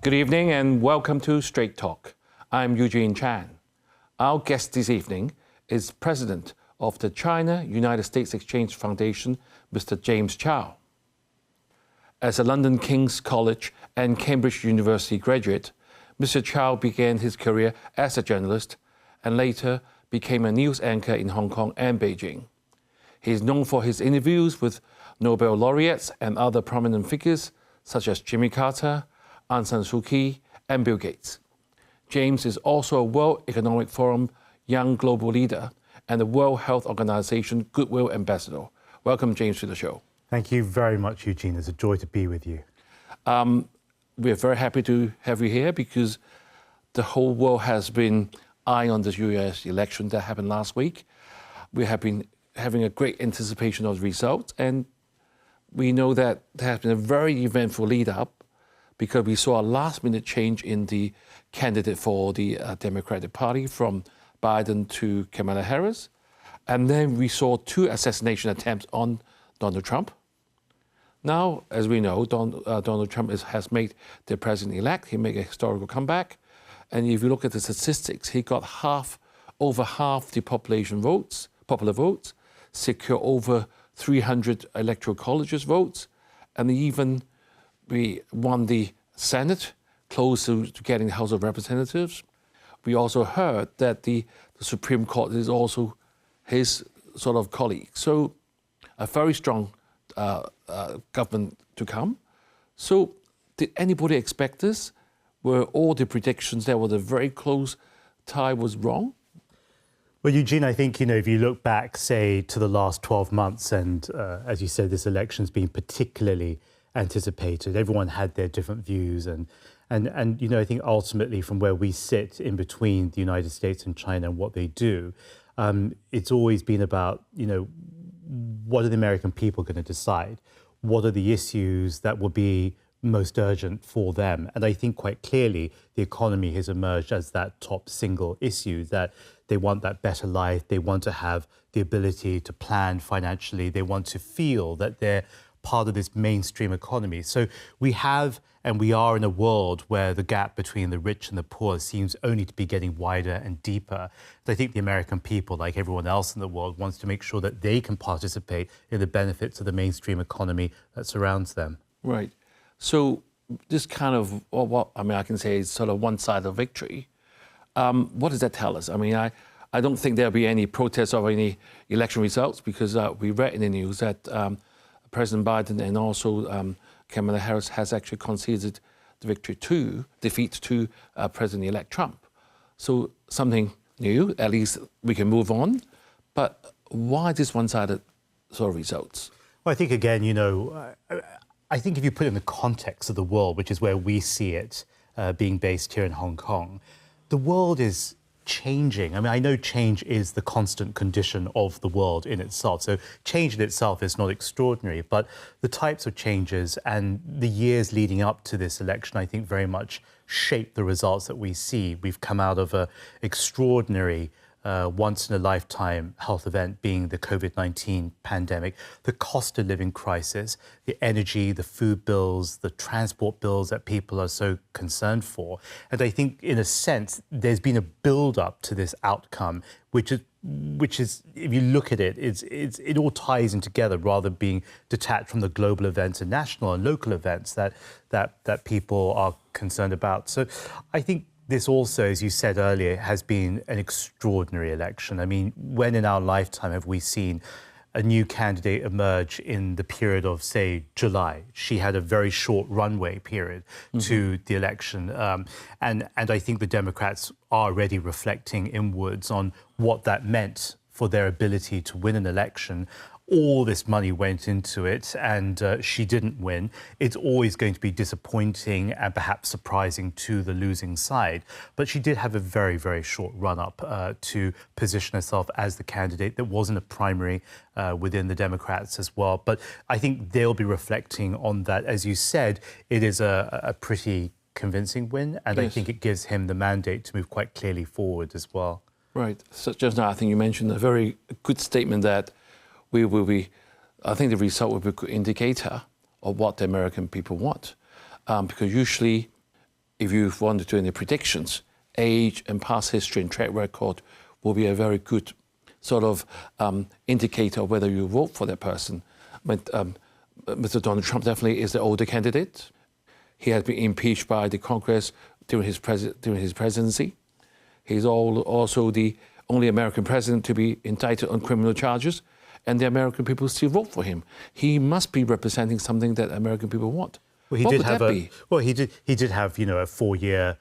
Good evening and welcome to Straight Talk. I'm Eugene Chan. Our guest this evening is President of the China-United States Exchange Foundation, Mr. James Chow. As a London King's College and Cambridge University graduate, Mr. Chow began his career as a journalist and later became a news anchor in Hong Kong and Beijing. He is known for his interviews with Nobel laureates and other prominent figures such as Jimmy Carter,昂山素姬, and Bill Gates. James is also a World Economic Forum Young Global Leader and the World Health Organization Goodwill Ambassador. Welcome, James, to the show. Thank you very much, Eugene. It's a joy to be with you. We're very happy to have you here because the whole world has been eyeing on this US election that happened last week. We have been having a great anticipation of the results, and we know that there has been a very eventful lead-up because we saw a last-minute change in the candidate for the Democratic Party from Biden to Kamala Harris. And then we saw two assassination attempts on Donald Trump. Now, as we know, Donald Trump has made the president-elect. He made a historical comeback. And if you look at the statistics, he got over half the popular votes, secure over 300 electoral colleges votes, and we won the Senate, close to getting the House of Representatives. We also heard that the Supreme Court is also his sort of colleague. So a very strong government to come. So did anybody expect this? Were all the predictions that was a very close tie was wrong? Well, Eugene, I think, if you look back, say, to the last 12 months, and as you said, this election's been particularly anticipated. Everyone had their different views, and I think ultimately from where we sit in between the United States and China and what they do, it's always been about, what are the American people going to decide? What are the issues that will be most urgent for them? And I think quite clearly the economy has emerged as that top single issue, that they want that better life, they want to have the ability to plan financially, they want to feel that they're part of this mainstream economy. So we have and we are in a world where the gap between the rich and the poor seems only to be getting wider and deeper. And I think the American people, like everyone else in the world, wants to make sure that they can participate in the benefits of the mainstream economy that surrounds them. Right. So this kind of, I can say is sort of one side of victory. What does that tell us? I don't think there'll be any protests of any election results because we read in the news that President Biden and also Kamala Harris has actually conceded the defeat to President-elect Trump. So something new, at least we can move on. But why this one-sided sort of results? Well, I think, again, I think if you put it in the context of the world, which is where we see it being based here in Hong Kong, the world is changing. I know change is the constant condition of the world in itself. So change in itself is not extraordinary, but the types of changes and the years leading up to this election, I think very much shape the results that we see. We've come out of an extraordinary once-in-a-lifetime health event being the COVID-19 pandemic, the cost of living crisis, the energy, the food bills, the transport bills that people are so concerned for. And I think, in a sense, there's been a build-up to this outcome, which is, if you look at it, it all ties in together rather than being detached from the global events and national and local events that people are concerned about. So I think this also, as you said earlier, has been an extraordinary election. When in our lifetime have we seen a new candidate emerge in the period of, say, July? She had a very short runway period to the election. And I think the Democrats are already reflecting inwards on what that meant for their ability to win an election. All this money went into it and she didn't win. It's always going to be disappointing and perhaps surprising to the losing side. But she did have a very, very short run-up to position herself as the candidate. There wasn't a primary within the Democrats as well. But I think they'll be reflecting on that. As you said, it is a pretty convincing win. And yes, I think it gives him the mandate to move quite clearly forward as well. Right. So just now, I think you mentioned a very good statement that I think the result will be a good indicator of what the American people want. Because usually if you want to do any predictions, age and past history and track record will be a very good sort of indicator of whether you vote for that person. But Mr. Donald Trump definitely is the older candidate. He has been impeached by the Congress during his presidency. He's also the only American president to be indicted on criminal charges, and the American people still vote for him. He must be representing something that American people want. Well, he did have a 4-year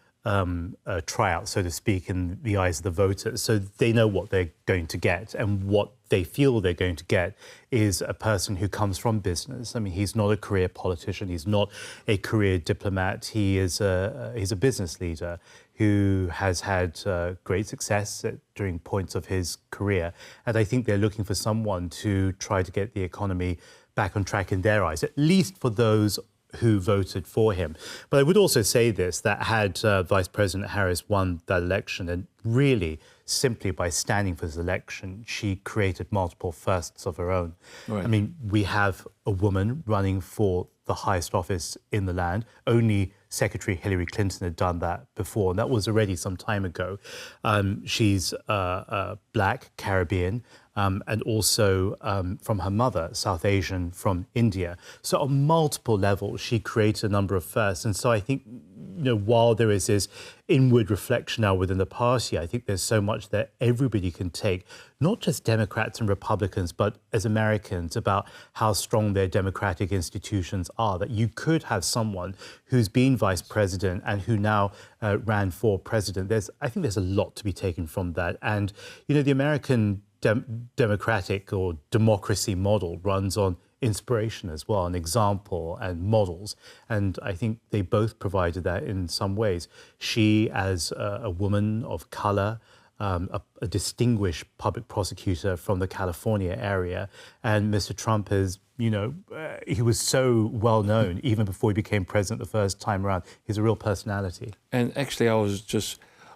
tryout, so to speak, in the eyes of the voters. So they know what they're going to get, and what they feel they're going to get is a person who comes from business. I mean, he's not a career politician. He's not a career diplomat. He's a business leader who has had great success during points of his career. And I think they're looking for someone to try to get the economy back on track in their eyes, at least for those who voted for him. But I would also say this, that had Vice President Harris won that election, and really simply by standing for this election, she created multiple firsts of her own. Right. I mean, we have a woman running for the highest office in the land. Only Secretary Hillary Clinton had done that before, and that was already some time ago. She's Black, Caribbean, and also from her mother, South Asian from India. So on multiple levels, she created a number of firsts. And so I think, while there is this inward reflection now within the party, I think there's so much that everybody can take, not just Democrats and Republicans, but as Americans, about how strong their democratic institutions are, that you could have someone who's been vice president and who now ran for president. I think there's a lot to be taken from that. And, the American democratic or democracy model runs on inspiration as well, an example and models. And I think they both provided that in some ways. She, as a woman of color, a distinguished public prosecutor from the California area, and Mr. Trump is, he was so well known even before he became president the first time around. He's a real personality. And actually,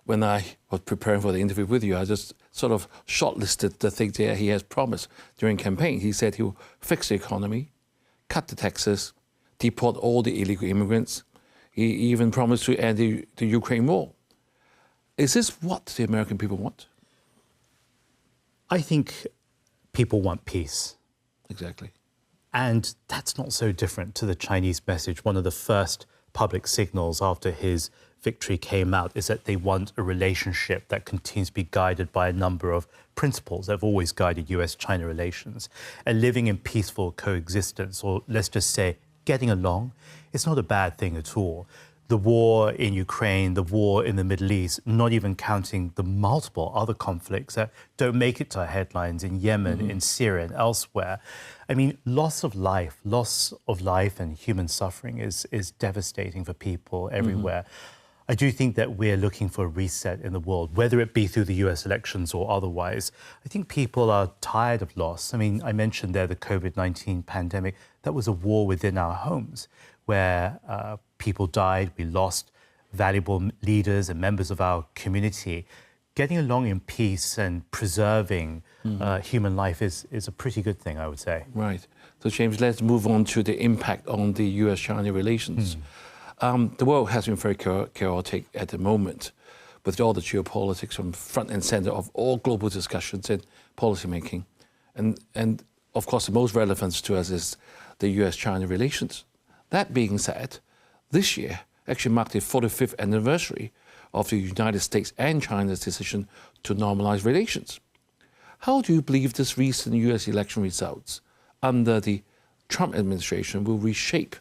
when I was preparing for the interview with you, I just sort of shortlisted the things that he has promised during campaign. He said he will fix the economy, cut the taxes, deport all the illegal immigrants. He even promised to end the Ukraine war. Is this what the American people want? I think people want peace. Exactly. And that's not so different to the Chinese message. One of the first public signals after his victory came out is that they want a relationship that continues to be guided by a number of principles that have always guided US-China relations. And living in peaceful coexistence, or let's just say getting along, it's not a bad thing at all. The war in Ukraine, the war in the Middle East, not even counting the multiple other conflicts that don't make it to our headlines in Yemen, in Syria and elsewhere. I mean, loss of life and human suffering is devastating for people everywhere. I do think that we're looking for a reset in the world, whether it be through the US elections or otherwise. I think people are tired of loss. I mean, I mentioned there the COVID-19 pandemic. That was a war within our homes where people died, we lost valuable leaders and members of our community. Getting along in peace and preserving human life is a pretty good thing, I would say. Right. So, James, let's move on to the impact on the US-China relations. The world has been very chaotic at the moment, with all the geopolitics from front and center of all global discussions and policymaking. And of course, the most relevant to us is the US-China relations. That being said, this year actually marked the 45th anniversary of the United States and China's decision to normalize relations. How do you believe this recent US election results under the Trump administration will reshape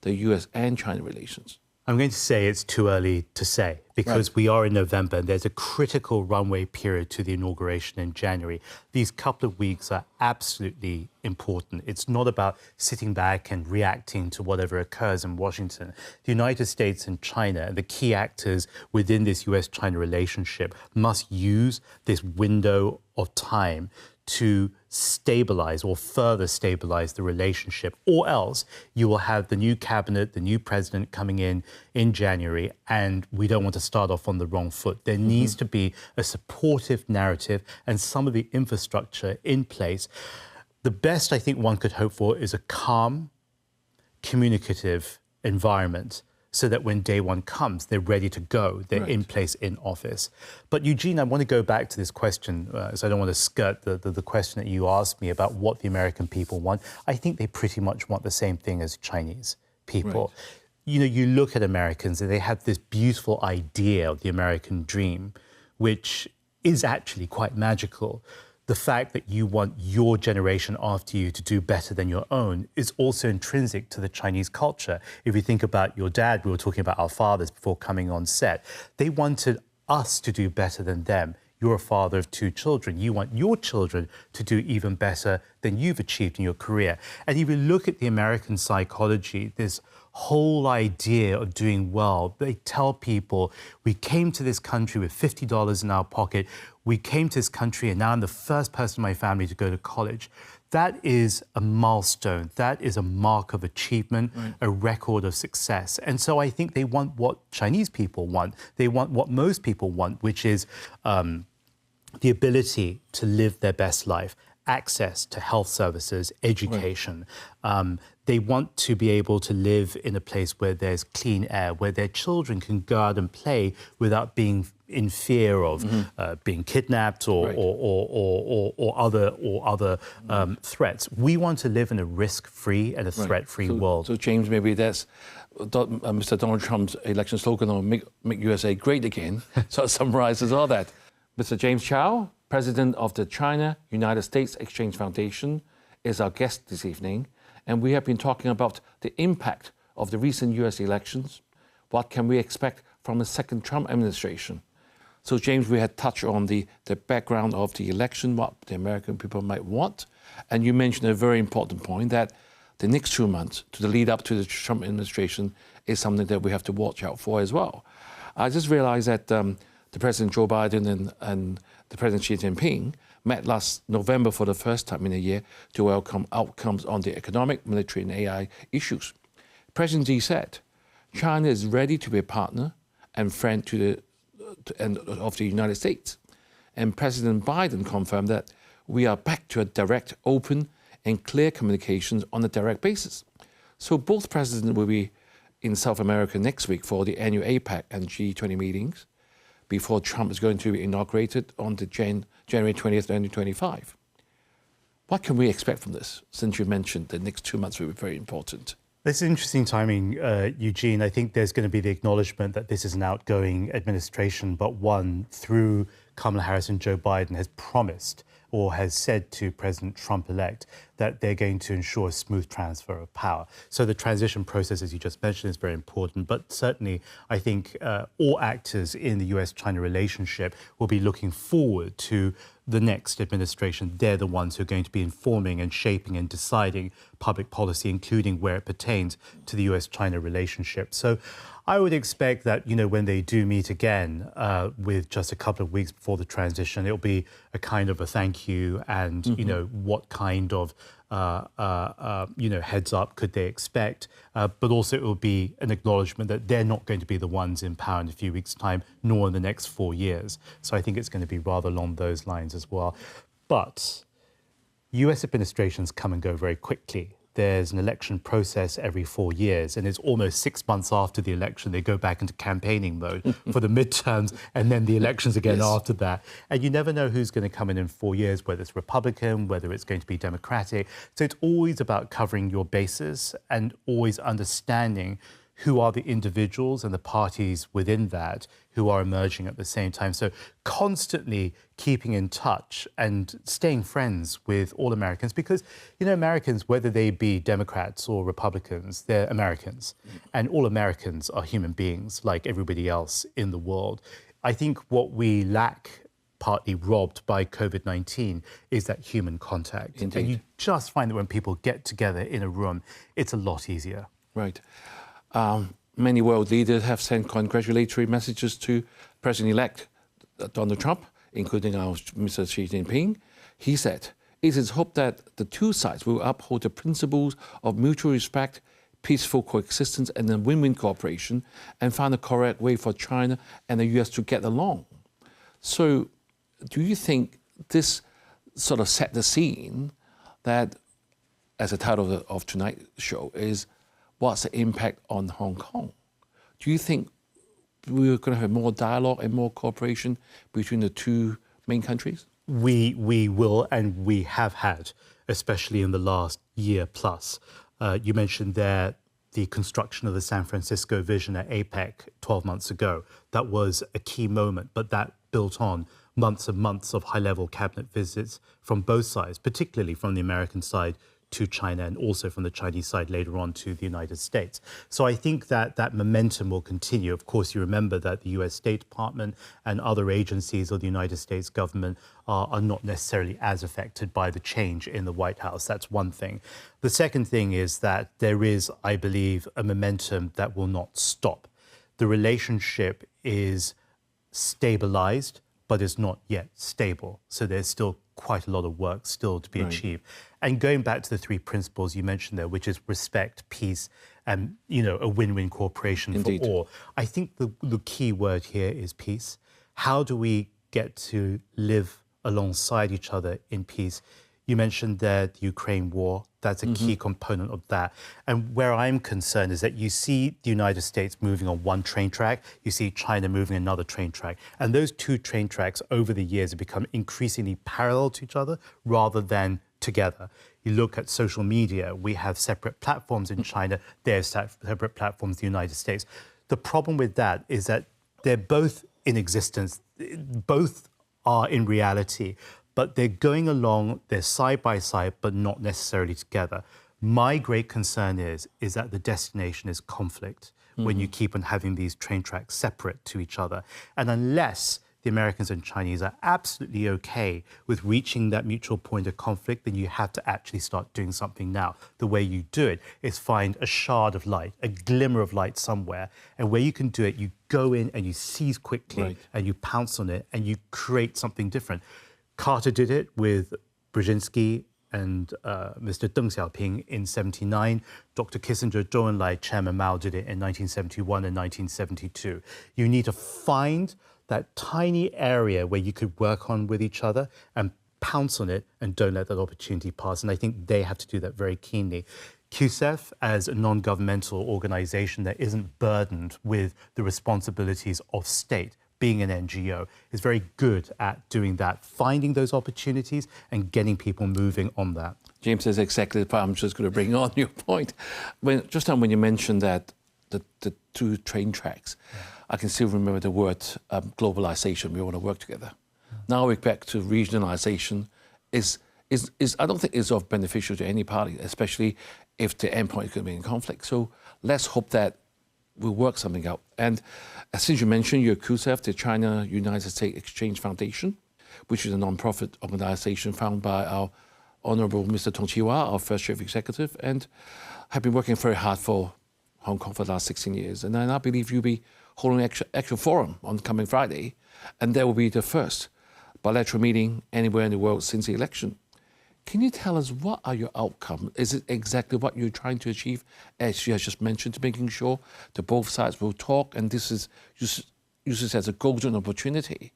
the US and China relations? I'm going to say it's too early to say because we are in November and there's a critical runway period to the inauguration in January. These couple of weeks are absolutely important. It's not about sitting back and reacting to whatever occurs in Washington. The United States and China, the key actors within this US-China relationship, must use this window of time to stabilize or further stabilize the relationship, or else you will have the new cabinet, the new president coming in January, and we don't want to start off on the wrong foot. There needs to be a supportive narrative and some of the infrastructure in place. The best I think one could hope for is a calm, communicative environment so that when day one comes, they're ready to go, they're in place in office. But Eugene, I want to go back to this question, so I don't want to skirt the question that you asked me about what the American people want. I think they pretty much want the same thing as Chinese people. You know, you look at Americans and they have this beautiful idea of the American dream, which is actually quite magical. The fact that you want your generation after you to do better than your own is also intrinsic to the Chinese culture. If you think about your dad, we were talking about our fathers before coming on set. They wanted us to do better than them. You're a father of 2 children. You want your children to do even better than you've achieved in your career. And if you look at the American psychology, this whole idea of doing well, they tell people, we came to this country with $50 in our pocket. We came to this country and now I'm the first person in my family to go to college. That is a milestone. That is a mark of achievement, a record of success. And so I think they want what Chinese people want. They want what most people want, which is the ability to live their best life, access to health services, education. They want to be able to live in a place where there's clean air, where their children can go out and play without being in fear of being kidnapped or other threats. We want to live in a risk-free and a threat-free world. So James, maybe that's Mr. Donald Trump's election slogan on make USA Great Again. So it summarizes all that. Mr. James Chow, President of the China-United States Exchange Foundation, is our guest this evening. And we have been talking about the impact of the recent US elections. What can we expect from the second Trump administration? So, James, we had touched on the background of the election, what the American people might want. And you mentioned a very important point that the next 2 months to the lead up to the Trump administration is something that we have to watch out for as well. I just realized that the President Joe Biden and the President Xi Jinping met last November for the first time in a year to welcome outcomes on the economic, military, and AI issues. President Xi said, China is ready to be a partner and friend of the United States. And President Biden confirmed that we are back to a direct, open, and clear communications on a direct basis. So both presidents will be in South America next week for the annual APEC and G20 meetings before Trump is going to be inaugurated on the January 20th, 2025. What can we expect from this, since you mentioned the next 2 months will be very important? This is interesting timing, Eugene. I think there's going to be the acknowledgement that this is an outgoing administration, but one through Kamala Harris and Joe Biden has promised or has said to President Trump-elect that they're going to ensure a smooth transfer of power. So the transition process, as you just mentioned, is very important. But certainly, I think all actors in the US-China relationship will be looking forward to the next administration. They're the ones who are going to be informing and shaping and deciding public policy, including where it pertains to the US-China relationship. So I would expect that, you know, when they do meet again with just a couple of weeks before the transition, it'll be a kind of a thank you and, you know, what kind of, heads up could they expect? But also it will be an acknowledgement that they're not going to be the ones in power in a few weeks' time, nor in the next 4 years. So I think it's going to be rather along those lines as well. But US administrations come and go very quickly. There's an election process every 4 years, and it's almost 6 months after the election, they go back into campaigning mode for the midterms and then the elections again after that. And you never know who's going to come in 4 years, whether it's Republican, whether it's going to be Democratic. So it's always about covering your bases and always understanding who are the individuals and the parties within that who are emerging at the same time. So constantly keeping in touch and staying friends with all Americans because, you know, Americans, whether they be Democrats or Republicans, they're Americans. And all Americans are human beings like everybody else in the world. I think what we lack, partly robbed by COVID-19, is that human contact. Indeed. And you just find that when people get together in a room, it's a lot easier. Right. Many world leaders have sent congratulatory messages to President-elect Donald Trump, including our Mr. Xi Jinping. He said, it is hoped that the two sides will uphold the principles of mutual respect, peaceful coexistence, and a win-win cooperation, and find the correct way for China and the US to get along. So do you think this sort of set the scene that, as the title of tonight's show is, what's the impact on Hong Kong? Do you think we're going to have more dialogue and more cooperation between the two main countries? We will, and we have had, especially in the last year plus. You mentioned there the construction of the San Francisco vision at APEC 12 months ago. That was a key moment, but that built on months and months of high-level cabinet visits from both sides, particularly from the American side to China and also from the Chinese side later on to the United States. So I think that that momentum will continue. Of course, you remember that the US State Department and other agencies of the United States government are not necessarily as affected by the change in the White House. That's one thing. The second thing is that there is, I believe, a momentum that will not stop. The relationship is stabilized, but it's not yet stable. So there's still quite a lot of work still to be achieved. And going back to the three principles you mentioned there, which is respect, peace, and a win-win cooperation for all. I think the key word here is peace. How do we get to live alongside each other in peace? You mentioned there the Ukraine war. That's a key component of that. And where I'm concerned is that you see the United States moving on one train track, you see China moving another train track. And those two train tracks over the years have become increasingly parallel to each other rather than together. You look at social media, we have separate platforms in China, they have separate platforms in the United States. The problem with that is that they're both in existence, both are in reality, but they're going along, they're side by side, but not necessarily together. My great concern is that the destination is conflict when you keep on having these train tracks separate to each other. And unless the Americans and Chinese are absolutely okay with reaching that mutual point of conflict, then you have to actually start doing something now. The way you do it is find a shard of light, a glimmer of light somewhere. And where you can do it, you go in and you seize quickly and you pounce on it and you create something different. Carter did it with Brzezinski and Mr. Deng Xiaoping in '79. Dr. Kissinger, Zhou Enlai, Chairman Mao did it in 1971 and 1972. You need to find that tiny area where you could work on with each other and pounce on it and don't let that opportunity pass. And I think they have to do that very keenly. CUSEF, as a non-governmental organization that isn't burdened with the responsibilities of state, being an NGO, is very good at doing that, finding those opportunities and getting people moving on that. James, is exactly the point I'm just going to bring on your point. When you mentioned that the two train tracks, I can still remember the word globalization. We want to work together. Now we're back to regionalization. I don't think is of beneficial to any party, especially if the endpoint is going to be in conflict. So let's hope that we'll work something out. And since you mentioned your CUSEF, the China-United States Exchange Foundation, which is a non-profit organization founded by our Honorable Mr. Tong Chi-Wah, our first chief executive, and have been working very hard for Hong Kong for the last 16 years. And I believe you'll be holding an actual forum on coming Friday, and that will be the first bilateral meeting anywhere in the world since the election. Can you tell us what are your outcomes? Is it exactly what you're trying to achieve, as you have just mentioned, making sure that both sides will talk, and this is use this as a golden opportunity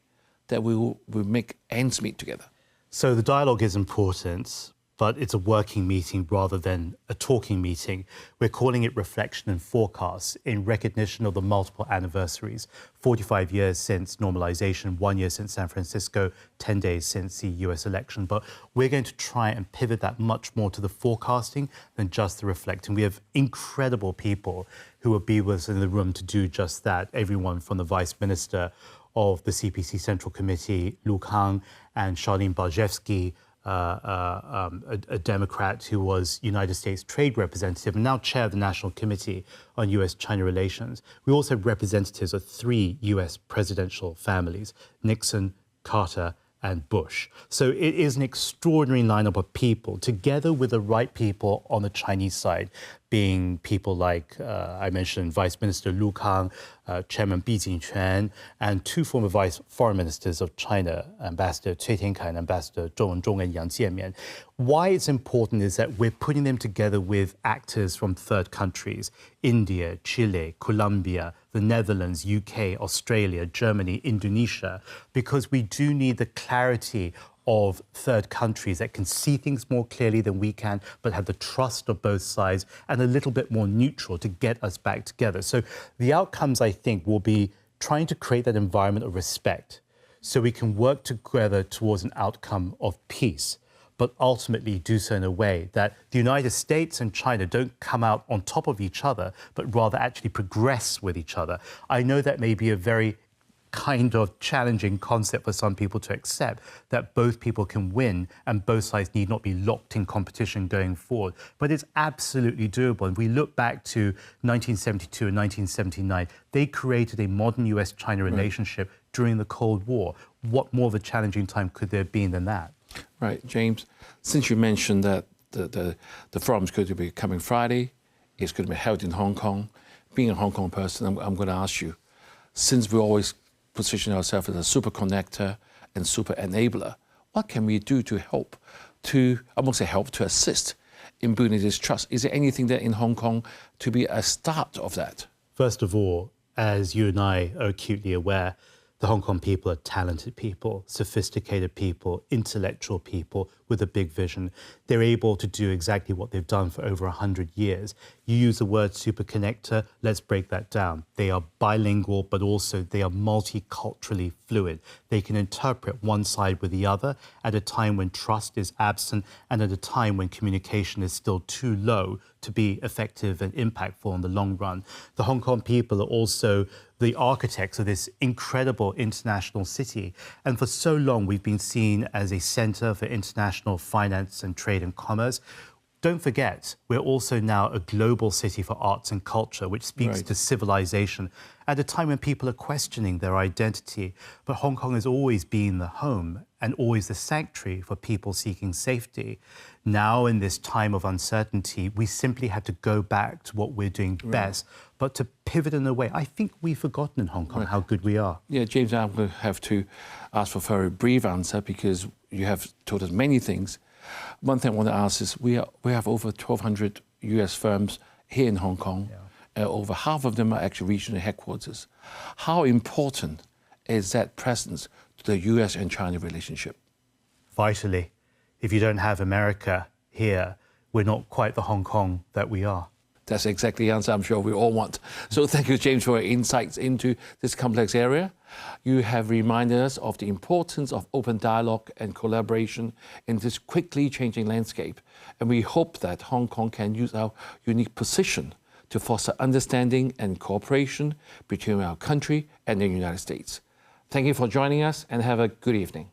that we will make ends meet together? So the dialogue is important, but it's a working meeting rather than a talking meeting. We're calling it Reflection and Forecast in recognition of the multiple anniversaries. 45 years since normalization, 1 year since San Francisco, 10 days since the US election. But we're going to try and pivot that much more to the forecasting than just the reflecting. We have incredible people who will be with us in the room to do just that. Everyone from the Vice Minister of the CPC Central Committee, Lu Kang, and Charlene Barjewski, a Democrat who was United States Trade Representative and now chair of the National Committee on U.S.-China Relations. We also have representatives of 3 U.S. presidential families, Nixon, Carter, and Bush. So it is an extraordinary lineup of people, together with the right people on the Chinese side, being people like, I mentioned, Vice Minister Lu Kang, Chairman Bi Jingquan, and 2 former foreign ministers of China, Ambassador Cui Tiankai and Ambassador Zhou Wenzhong and Yang Jiemian. Why it's important is that we're putting them together with actors from third countries, India, Chile, Colombia, the Netherlands, UK, Australia, Germany, Indonesia, because we do need the clarity of third countries that can see things more clearly than we can, but have the trust of both sides and a little bit more neutral to get us back together. So the outcomes, I think, will be trying to create that environment of respect so we can work together towards an outcome of peace, but ultimately do so in a way that the United States and China don't come out on top of each other, but rather actually progress with each other. I know that may be a very kind of challenging concept for some people to accept, that both people can win and both sides need not be locked in competition going forward. But it's absolutely doable. And we look back to 1972 and 1979, they created a modern US-China relationship during the Cold War. What more of a challenging time could there have been than that? Right, James, since you mentioned that the forum is going to be coming Friday, it's going to be held in Hong Kong. Being a Hong Kong person, I'm going to ask you, since we always position ourselves as a super connector and super enabler, what can we do to help, I won't say help, to assist in building this trust? Is there anything there in Hong Kong to be a start of that? First of all, as you and I are acutely aware, the Hong Kong people are talented people, sophisticated people, intellectual people with a big vision. They're able to do exactly what they've done for over 100 years. You use the word super connector, let's break that down. They are bilingual, but also they are multiculturally fluid. They can interpret one side with the other at a time when trust is absent and at a time when communication is still too low to be effective and impactful in the long run. The Hong Kong people are also the architects of this incredible international city. And for so long, we've been seen as a center for international finance and trade and commerce. Don't forget, we're also now a global city for arts and culture, which speaks to civilization at a time when people are questioning their identity. But Hong Kong has always been the home and always the sanctuary for people seeking safety. Now, in this time of uncertainty, we simply have to go back to what we're doing best, but to pivot in a way. I think we've forgotten in Hong Kong how good we are. Yeah, James, I'm going to have to ask for a very brief answer because you have told us many things. One thing I want to ask is we have over 1,200 US firms here in Hong Kong. Over half of them are actually regional headquarters. How important is that presence to the US and China relationship? Vitally. If you don't have America here, we're not quite the Hong Kong that we are. That's exactly the answer I'm sure we all want. So thank you, James, for your insights into this complex area. You have reminded us of the importance of open dialogue and collaboration in this quickly changing landscape. And we hope that Hong Kong can use our unique position to foster understanding and cooperation between our country and the United States. Thank you for joining us and have a good evening.